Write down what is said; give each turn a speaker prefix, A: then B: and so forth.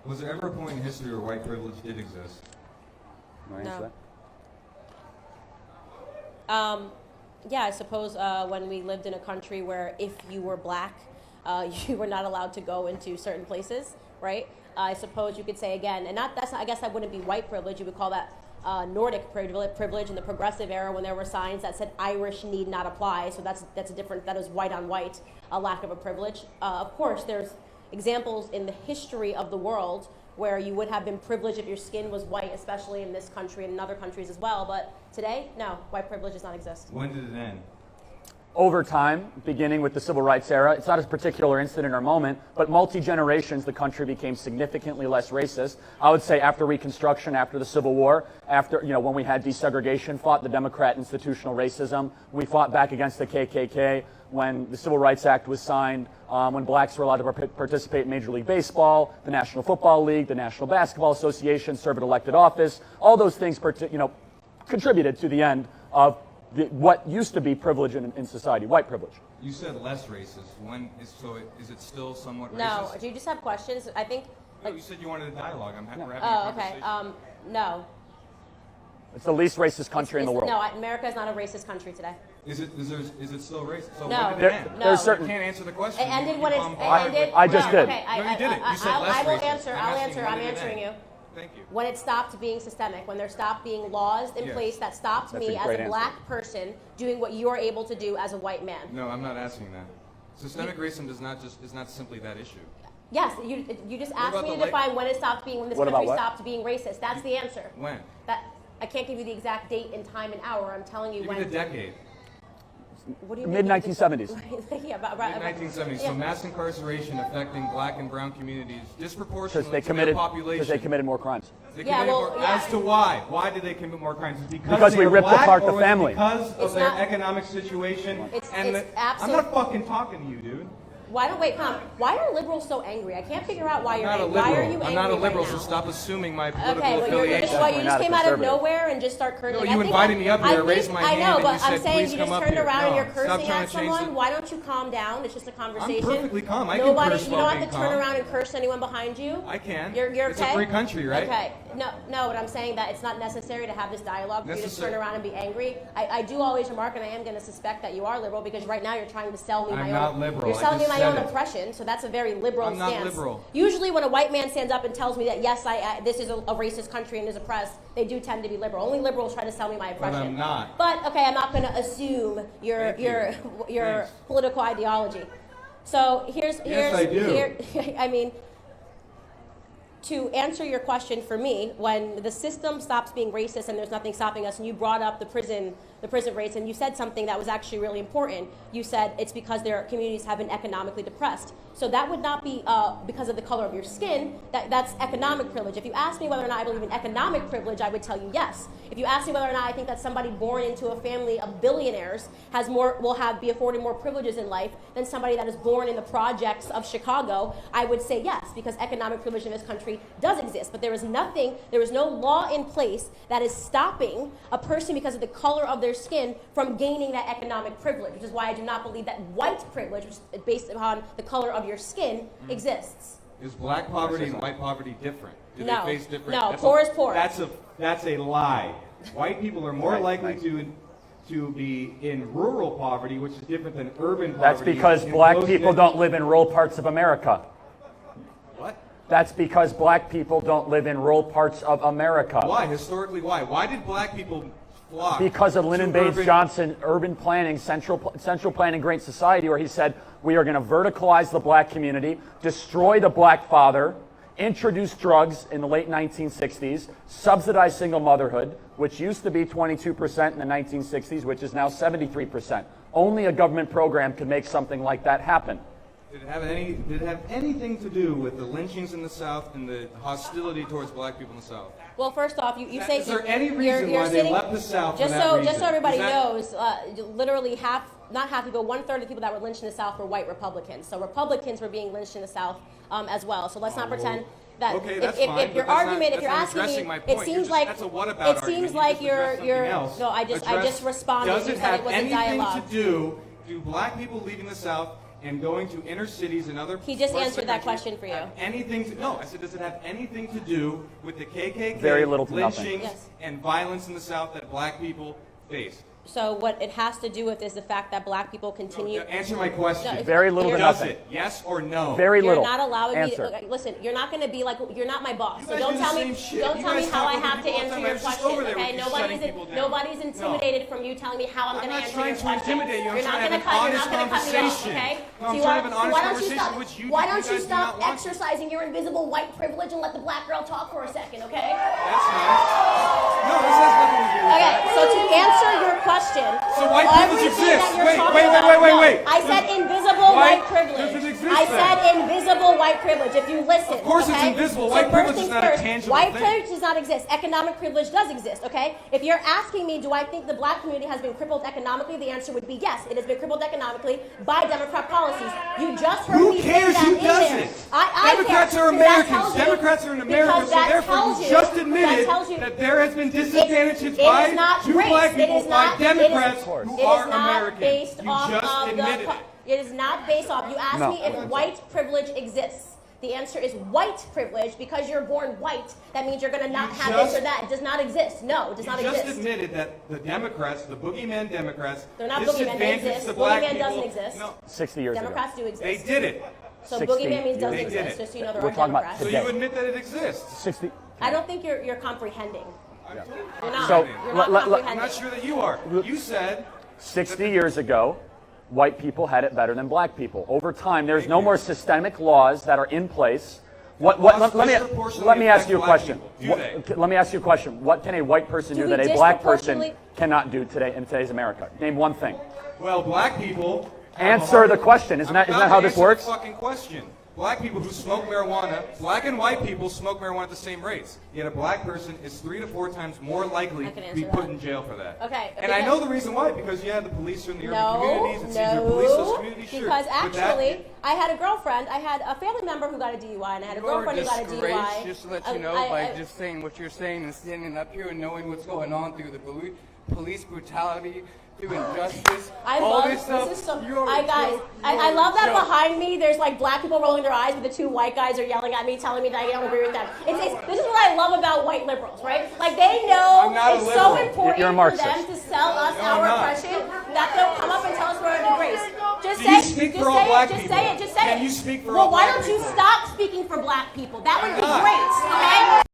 A: Was there ever a point in history where white privilege did exist?
B: No.
C: Yeah, I suppose when we lived in a country where if you were black, you were not allowed to go into certain places, right? I suppose you could say again, and I guess that wouldn't be white privilege. You would call that Nordic privilege in the progressive era when there were signs that said Irish need not apply. So that's a different, that is white on white, a lack of a privilege. Of course, there's examples in the history of the world where you would have been privileged if your skin was white, especially in this country and in other countries as well. But today, no, white privilege does not exist.
A: When did it end?
B: Over time, beginning with the civil rights era, it's not a particular incident or moment, but multi-generations, the country became significantly less racist. I would say after Reconstruction, after the Civil War, after, when we had desegregation, fought the Democrat institutional racism, we fought back against the KKK, when the Civil Rights Act was signed, when blacks were allowed to participate in Major League Baseball, the National Football League, the National Basketball Association, serve an elected office. All those things, contributed to the end of what used to be privilege in society, white privilege.
A: You said less racist. Is it still somewhat racist?
C: No. Do you just have questions? I think.
A: No, you said you wanted a dialogue. We're having a
C: okay.
A: conversation.
C: No.
B: It's the least racist country in the world.
C: No, America is not a racist country today.
A: Is it still racist? So
C: No.
A: when did it end?
B: There's certain.
A: You can't answer the question.
C: It ended when it ended.
B: I just did.
C: Okay,
A: No, you didn't. You said less
C: I will
A: racist.
C: answer.
A: I'm
C: I'll
A: asking
C: answer.
A: when
C: I'm
A: did it
C: answering
A: end?
C: you.
A: Thank you.
C: When it stopped being systemic, when there stopped being laws in place that stopped
B: That's
C: me
B: a
C: as
B: great
C: a
B: answer.
C: black person doing what you're able to do as a white man.
A: No, I'm not asking that. Systemic racism is not simply that issue.
C: Yes, you just asked
A: about
C: me to
A: the
C: define when it stopped being, when this
B: What about
C: country
B: what?
C: stopped being racist. That's the answer.
A: When?
C: That I can't give you the exact date and time and hour. I'm telling you
A: Give
C: when.
A: me the decade.
C: What do you mean?
B: Mid-1970s.
C: Yeah,
A: Mid-1970s.
C: yeah.
A: So mass incarceration affecting black and brown communities disproportionately
B: Because
A: to their population.
B: they committed more crimes.
A: They
C: Yeah,
A: committed
C: well,
A: more,
C: yeah.
A: As to why? Why did they commit more crimes?
B: Because
A: they
B: we
A: were
B: ripped
A: black,
B: apart
A: or
B: the
A: was it
B: family.
A: Because
C: It's
A: of their
C: not-
A: economic situation. I'm not fucking talking to you, dude.
C: Why are liberals so angry? I can't figure out why you're
A: I'm not a
C: angry. Why are you
A: liberal.
C: angry
A: I'm not a liberal,
C: right
A: so
C: now?
A: stop assuming my political
C: Okay, well,
A: affiliation.
C: you
B: Definitely
C: just
B: not a
C: came out of
B: conservative.
C: nowhere and just start cursing.
A: No, you invited me up here, raised my hand,
C: I know,
A: and
C: but
A: you said,
C: I'm saying
A: "Please
C: you
A: come
C: just
A: up
C: turned
A: here."
C: around and
A: No,
C: you're
A: stop
C: cursing
A: trying
C: at
A: to change
C: someone.
A: the-
C: Why don't you calm down? It's just a conversation.
A: I'm perfectly calm. I can
C: Nobody,
A: curse
C: you
A: while
C: don't have
A: being
C: to turn
A: calm.
C: around and curse anyone behind you.
A: I can.
C: You're
A: It's
C: okay?
A: a free country, right?
C: Okay. No, but I'm saying that it's not necessary to have this dialogue for you to
A: Necessary.
C: turn around and be angry. I do always remark, and I am going to suspect that you are liberal because right now you're trying to sell me
A: I'm
C: my
A: not
C: own.
A: liberal.
C: You're
A: I
C: selling me
A: just
C: my own
A: said it.
C: oppression, so that's a very liberal
A: I'm not
C: stance.
A: liberal.
C: Usually, when a white man stands up and tells me that yes, this is a racist country and is oppressed, they do tend to be liberal. Only liberals try to sell me my oppression.
A: I'm not.
C: But okay, I'm not going to assume your
A: Thanks.
C: political ideology. So here's
A: I do.
C: here. I mean, to answer your question for me, when the system stops being racist and there's nothing stopping us, and you brought up the prison rates, and you said something that was actually really important. You said it's because their communities have been economically depressed. So that would not be because of the color of your skin. That's economic privilege. If you ask me whether or not I believe in economic privilege, I would tell you yes. If you ask me whether or not I think that somebody born into a family of billionaires will be afforded more privileges in life than somebody that is born in the projects of Chicago, I would say yes, because economic privilege in this country does exist. But there is no law in place that is stopping a person because of the color of their skin from gaining that economic privilege, which is why I do not believe that white privilege, which is based upon the color of your skin, exists.
A: Is black poverty and white poverty different? Do
C: No.
A: they face different?
C: No,
A: That's
C: poor is poor.
A: That's a lie. White people are more likely to be in rural poverty, which is different than urban poverty.
B: That's because black people don't live in rural parts of America.
A: What?
B: That's because black people don't live in rural parts of America.
A: Why? Historically, why? Why did black people flock?
B: Because of Lyndon
A: to
B: Baines
A: urban-
B: Johnson, urban planning, central planning, great society, where he said, we are going to verticalize the black community, destroy the black father, introduce drugs in the late 1960s, subsidize single motherhood, which used to be 22% in the 1960s, which is now 73%. Only a government program could make something like that happen.
A: Did it have anything to do with the lynchings in the South and the hostility towards black people in the South?
C: Well, first off, you say
A: Is there any
C: you're
A: reason why they
C: sitting-
A: left the South
C: just
A: for that
C: so
A: reason?
C: just so everybody
A: Is that-
C: knows, literally not half people, 1/3 of the people that were lynched in the South were white Republicans. So Republicans were being lynched in the South as well. So let's not pretend that
A: okay, that's
C: if
A: fine,
C: your
A: but that's
C: argument,
A: not-
C: if you're
A: that's not
C: asking
A: addressing
C: me,
A: my
C: it
A: point.
C: seems
A: You're just-
C: like
A: that's a whatabout
C: it seems
A: argument.
C: like
A: You just addressed
C: you're
A: something else.
C: no, I just responded.
A: Does
C: You
A: it
C: said
A: have
C: it was a
A: anything
C: dialogue.
A: to do to black people leaving the South and going to inner cities and other
C: He just
A: parts of
C: answered
A: the
C: that
A: country
C: question for you.
A: have anything to, no, I said, does it have anything to do with the KKK,
B: Very little to nothing.
A: lynchings,
C: Yes.
A: and violence in the South that black people face?
C: So what it has to do with is the fact that black people continue.
A: Answer my question.
C: No,
B: Very little to
A: Does
B: nothing.
A: it? Yes or no?
B: Very
C: You're
B: little.
C: not allowing
B: Answer.
C: me to, okay, listen, you're not going to be like, you're not my boss.
A: You
C: So
A: guys
C: don't
A: do the
C: tell me,
A: same shit.
C: don't
A: You
C: tell me
A: guys
C: how
A: talk
C: I
A: over
C: have to
A: people all the
C: answer
A: time.
C: your
A: I was just
C: question,
A: over there with
C: okay?
A: you shutting people down.
C: Nobody's intimidated from you telling me how I'm going to
A: not
C: answer
A: trying
C: your
A: to
C: question.
A: intimidate you. I'm
C: You're not
A: trying to
C: going
A: have an
C: you're
A: honest
C: not going to cut me off,
A: conversation.
C: okay?
A: No, I'm trying to have an honest
C: why don't you
A: conversation
C: stop,
A: with you.
C: why
A: You
C: don't you
A: guys do
C: stop
A: not want to.
C: exercising your invisible white privilege and let the black girl talk for a second, okay?
A: That's nice. No, this has nothing to do with
C: Okay,
A: that.
C: so to answer your question,
A: So white privilege
C: everything
A: exists.
C: that you're
A: Wait,
C: talking
A: wait,
C: about-
A: wait, wait,
C: no,
A: wait.
C: I said invisible white privilege.
A: Does it exist
C: I
A: then?
C: said invisible white privilege. If you listen,
A: Of course it's
C: okay?
A: invisible.
C: So
A: White
C: first
A: privilege is
C: things
A: not a
C: first,
A: tangible
C: white
A: thing.
C: privilege does not exist. Economic privilege does exist. Okay? If you're asking me, do I think the black community has been crippled economically? The answer would be yes. It has been crippled economically by Democrat policies. You just heard
A: Who
C: me
A: cares
C: say that
A: who
C: in
A: does
C: there.
A: it?
C: I
A: Democrats
C: care,
A: are
C: because that
A: Americans.
C: tells you-
A: Democrats are in America,
C: because
A: so
C: that
A: therefore
C: tells
A: you just
C: that
A: admitted
C: tells you-
A: that there has been disadvantages
C: it is
A: by
C: not
A: two
C: race.
A: black
C: It
A: people
C: is
A: by
C: not- it is-
A: Democrats who
C: It
A: are
C: is not
A: American.
C: based
A: You
C: off
A: just
C: of
A: admitted
C: the.
A: it.
C: It is not based off. You asked
B: No.
C: me if white privilege exists. The answer is white privilege. Because you're born white, that means you're going to not
A: You
C: have
A: just-
C: this or that. It does not exist. No, it does
A: You
C: not
A: just
C: exist.
A: admitted that the Democrats, the boogeyman Democrats,
C: They're not boogeymen. They
A: disadvantaged
C: exist.
A: the black
C: Boogeyman
A: people.
C: doesn't exist.
A: No,
B: 60 years
C: Democrats
B: ago.
C: do exist.
A: they did it.
C: So
B: 60
C: boogeyman means doesn't
A: They did
C: exist.
A: it.
C: Just so you know, there
B: We're
C: are
B: talking about
C: Democrats.
A: So
B: today.
A: you admit that it exists.
B: 60.
C: I don't think you're comprehending. You're not.
B: So,
C: You're not
B: let-
A: I'm
C: comprehending.
A: not sure that you are. You said
B: 60 years ago, white people had it better than black people. Over time, there's no more systemic laws that are in place. Let me
A: disproportionately
B: ask you a
A: affect
B: question.
A: black people, do they?
B: Let me ask you a question. What can a white person
C: Do
B: do
C: we
B: that a black person
C: disproportionately-
B: cannot do today in today's America? Name one thing.
A: well, black people have
B: Answer
A: a harder-
B: the question. Isn't that
A: I'm
B: how
A: about to
B: this
A: answer
B: works?
A: the fucking question. Black people who smoke marijuana, black and white people smoke marijuana at the same rates. Yet a black person is 3 to 4 times more likely
C: I can
A: to be
C: answer
A: put
C: that.
A: in jail for that.
C: Okay,
A: And I
C: because-
A: know the reason why, because the police are in the urban
C: No,
A: communities. It's easier to police those
C: no,
A: communities. Sure.
C: because
A: But that-
C: actually, I had a girlfriend, I had a family member who got a DUI, and I had a
D: You are
C: girlfriend who got a
D: disgraced,
C: DUI.
D: just to let you know, by just saying what you're saying and standing up here and knowing what's going on through the police brutality, through injustice,
C: I
D: all
C: love
D: this stuff.
C: This is so,
D: you're
C: I
D: a
C: guys,
D: joke.
C: I
D: You're a
C: love that
D: joke.
C: behind me. There's like black people rolling their eyes, but the two white guys are yelling at me, telling me that I don't agree with them. This is what I love about white liberals, right? Like they know
A: I'm not a
C: it's so
A: liberal.
C: important
B: You're a
C: for
B: Marxist.
C: them to sell us
A: No, I'm
C: our
A: not.
C: oppression that they'll come up and tell us we're a disgrace. Just
A: Do
C: say,
A: you speak
C: just
A: for all
C: say
A: black
C: it, just
A: people?
C: say it, just say
A: Can
C: it.
A: you speak for
C: well,
A: all
C: why
A: black
C: don't you
A: people?
C: stop speaking for black people? That would be
A: not?
C: great, okay?